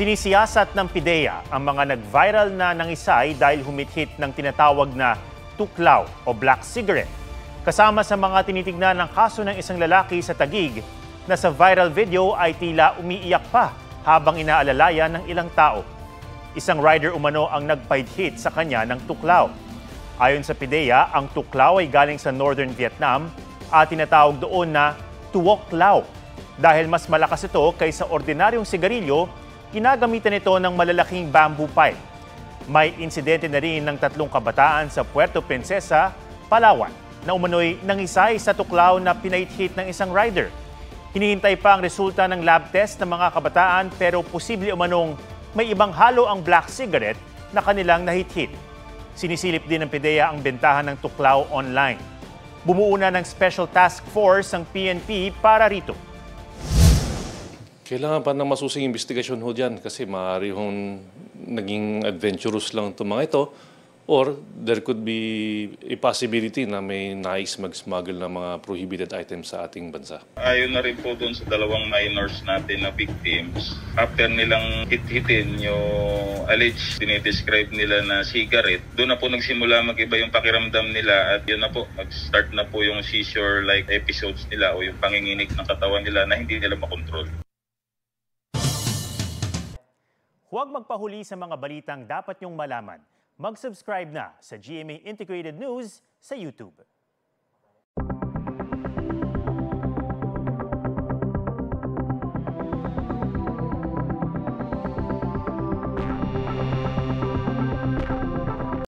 Sinisiyasat ng PIDEA ang mga nag-viral na nangisay dahil humithit ng tinatawag na tuklaw o black cigarette. Kasama sa mga tinitignan ng kaso ng isang lalaki sa Taguig na sa viral video ay tila umiiyak pa habang inaalalayan ng ilang tao. Isang rider umano ang nagpaidhit sa kanya ng tuklaw. Ayon sa PIDEA, ang tuklaw ay galing sa Northern Vietnam at tinatawag doon na tuok lao. Dahil mas malakas ito kaysa ordinaryong sigarilyo, ginagamitan ito ng malalaking bamboo pipe. May insidente na rin ng 3 kabataan sa Puerto Princesa, Palawan, na umano'y nangisay sa tuklaw na pinaithit ng isang rider. Hinihintay pa ang resulta ng lab test ng mga kabataan pero posible umanong may ibang halo ang black cigarette na kanilang nahithit. Sinisilip din ng PIDEA ang bentahan ng tuklaw online. Bumuo na ng Special Task Force ang PNP para rito. Kailangan pa ng masusing investigasyon ho dyan kasi maaari hong naging adventurous lang itong mga ito or there could be a possibility na may nais mag-smuggle ng mga prohibited items sa ating bansa. Ayon na rin po doon sa 2 minors natin na victims, after nilang hit-hitin yung alleged dinidescribe nila na cigarette, doon na po nagsimula mag-iba yung pakiramdam nila at yun na po, mag-start na po yung seizure-like episodes nila o yung panginginig ng katawan nila na hindi nila makontrol. Huwag magpahuli sa mga balitang dapat niyong malaman. Mag-subscribe na sa GMA Integrated News sa YouTube.